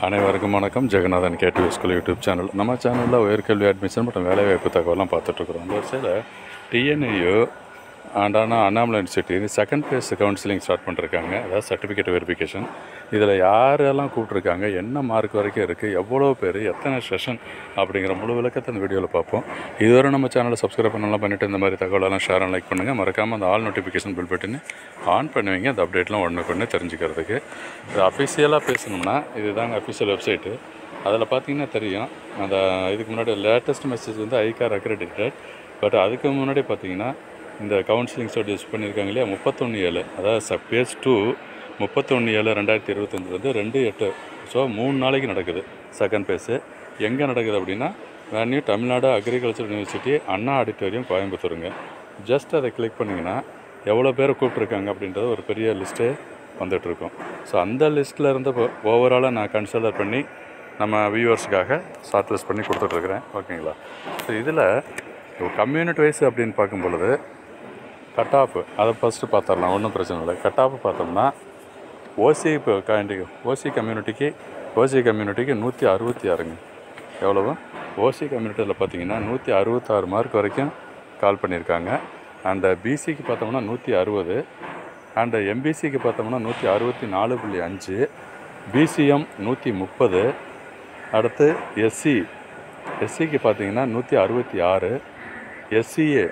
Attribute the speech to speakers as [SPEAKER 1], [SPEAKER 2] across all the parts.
[SPEAKER 1] அனைவருக்கும் வணக்கம். Jagannathan KTV school YouTube channel. நம்ம சேனலில் உயர்கல்வி அட்மிஷன் மற்றும் வேலைவாய்ப்பு தகவலாம் பார்த்துட்ருக்குறோம். அந்த வரிசையில் TNIU Annamalai university second phase counselling start பண்ணிருக்காங்க. அதாவது சர்டிஃபிகேட் வெரிஃபிகேஷன். இதில் யாரெல்லாம் கூப்பிட்ருக்காங்க, என்ன மார்க் வரைக்கும் இருக்குது, எவ்வளோ பேர், எத்தனை செஷன் அப்படிங்கிற முழு விளக்கத்தை இந்த வீடியோவில் பார்ப்போம். இதுவரை நம்ம சேனலை சப்ஸ்கிரைப் பண்ணலாம் பண்ணிவிட்டு இந்த மாதிரி தகவலெல்லாம் ஷேர் அண்ட் லைக் பண்ணுங்கள். மறக்காமல் அந்த ஆல் நோட்டிஃபிகேஷன் பில் பட்டனை ஆன் பண்ணுவீங்க. அந்த அப்டேட்லாம் ஒன்று தெரிஞ்சுக்கிறதுக்கு. இது அஃபிஷியலாக பேசணும்னா இதுதாங்க அஃபிஷியல் வெப்சைட்டு. அதில் பார்த்தீங்கன்னா தெரியும். அந்த இதுக்கு முன்னாடி லேட்டஸ்ட் மெசேஜ் வந்து ஐகார் அக்ரெடிட்டட். பட் அதுக்கு முன்னாடி பார்த்தீங்கன்னா இந்த கவுன்சிலிங் ஸ்டார்ட் யூஸ் பண்ணியிருக்காங்க இல்லையா, 31/7, அதாவது பேஜ் 2 31/7/2025 2/8. ஸோ 3 நாளைக்கு நடக்குது செகண்ட் பேஸு. எங்கே நடக்குது அப்படின்னா வேன்யூ தமிழ்நாடு அக்ரிகல்ச்சர் யூனிவர்சிட்டி அண்ணா ஆடிட்டோரியம் கோயம்புத்தூருங்க. ஜஸ்ட் அதை கிளிக் பண்ணிங்கன்னா எவ்வளோ பேர் கூப்பிட்ருக்காங்க அப்படின்றது ஒரு பெரிய லிஸ்ட்டே வந்துகிட்ருக்கும். ஸோ அந்த லிஸ்ட்டில் இருந்து ஓவராலாக நான் கன்சிடர் பண்ணி நம்ம வியூவர்ஸுக்காக ஷார்ட் லிஸ்ட் பண்ணி கொடுத்துட்ருக்குறேன். ஓகேங்களா? ஸோ இதில் கம்யூனிட்டி வைஸ் அப்படின்னு பார்க்கும் பொழுது கட் ஆஃப் அதை ஃபஸ்ட்டு பார்த்துடலாம். ஒன்றும் பிரச்சனை இல்லை. கட் ஆஃப் பார்த்தோம்னா ஓசி கம்யூனிட்டிக்கு 166ங்க. எவ்வளவு? ஓசி கம்யூனிட்டியில் பார்த்தீங்கன்னா 166 மார்க் வரைக்கும் கால் பண்ணியிருக்காங்க. அண்ட் பிசிக்கு பார்த்தோம்னா 160, அண்ட் எம்பிசிக்கு பார்த்தோம்னா 164.5, பிசிஎம் 130, அடுத்து எஸ்சிக்கு பார்த்தீங்கன்னா 166, எஸ்சிஏ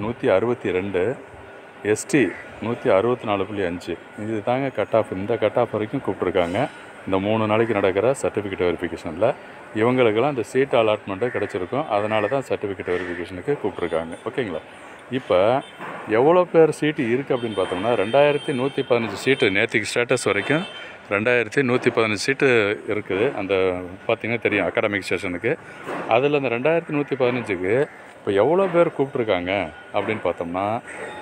[SPEAKER 1] 162, எஸ்டி 164.5. இது தாங்க கட் ஆஃப். இந்த கட் ஆஃப் வரைக்கும் கூப்பிட்ருக்காங்க இந்த 3 நாளைக்கு நடக்கிற சர்டிஃபிகேட் வெரிஃபிகேஷனில். இவங்களுக்கெல்லாம் இந்த சீட் அலாட்மெண்ட்டு கிடச்சிருக்கும். அதனால தான் சர்டிஃபிகேட் வெரிஃபிகேஷனுக்கு கூப்பிட்ருக்காங்க. ஓகேங்களா? இப்போ எவ்வளோ பேர் சீட்டு இருக்குது அப்படின்னு பார்த்தோம்னா 2115 சீட்டு. நேற்றுக்கு ஸ்டேட்டஸ் வரைக்கும் 2115 சீட்டு இருக்குது. அந்த பார்த்திங்கன்னா தெரியும் அகாடமிக் செஷனுக்கு. அதில் அந்த 2115க்கு இப்போ எவ்வளோ பேர் கூப்பிட்ருக்காங்க அப்படின்னு பார்த்தோம்னா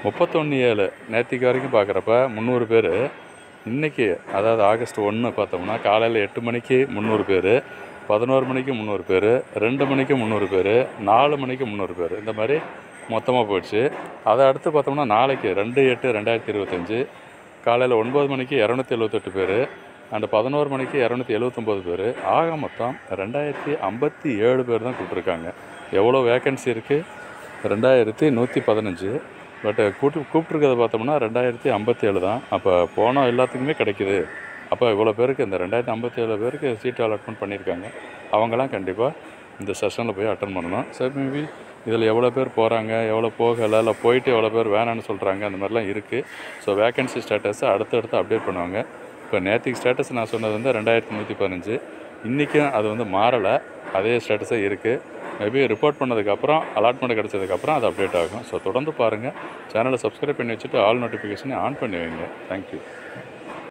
[SPEAKER 1] 31/7 நேற்றுக்கு வரைக்கும் பார்க்குறப்ப 300 பேர். இன்றைக்கி அதாவது ஆகஸ்ட் 1 பார்த்தோம்னா காலையில் 8 மணிக்கு 300 பேர், 11 மணிக்கு 300 பேர், 2 மணிக்கு 300 பேர், 4 மணிக்கு 300 பேர், இந்த மாதிரி மொத்தமாக போயிடுச்சு. அதை அடுத்து பார்த்தோம்னா நாளைக்கு 2/8/2025 காலையில் 9 மணிக்கு 278 பேர், அண்ட் 11 மணிக்கு 279 பேர். ஆக மொத்தம் 2057 பேர் தான் கூப்பிட்ருக்காங்க. எவ்வளோ வேக்கன்சி இருக்குது? 2115. பட் கூப்பிட்ருக்கிறத பார்த்தோம்னா 2057 தான். அப்போ போனோம் எல்லாத்துக்குமே கிடைக்கிது. அப்போ இவ்வளோ பேருக்கு இந்த 2057 பேருக்கு சீட் அலாட்மெண்ட் பண்ணியிருக்காங்க. அவங்களாம் கண்டிப்பாக இந்த செஷனில் போய் அட்டன் பண்ணணும். சரி, மேபி இதில் எவ்வளோ பேர் போகிறாங்க, எவ்வளோ போகலை, இல்லை போயிட்டு எவ்வளோ பேர் வேணான்னு சொல்கிறாங்க, அந்த மாதிரிலாம் இருக்குது. ஸோ வேக்கன்சி ஸ்டேட்டஸை அடுத்தடுத்து அப்டேட் பண்ணுவாங்க. இப்போ நேற்றுக்கு ஸ்டேட்டஸ் நான் சொன்னது வந்து 2115. இன்றைக்கும் அது வந்து மாறலை, அதே ஸ்டேட்டஸே இருக்குது. மேபி ரிப்போர்ட் பண்ணதுக்கப்புறம் அலாட்மெண்ட் கிடச்சதுக்கப்புறம் அது அப்டேட் ஆகும். ஸோ தொடர்ந்து பாருங்கள். சேனலை சப்ஸ்கிரைப் பண்ணி வச்சுட்டு ஆல் நோட்டிஃபிகேஷனை ஆன் பண்ணி வைங்க. தேங்க்யூ.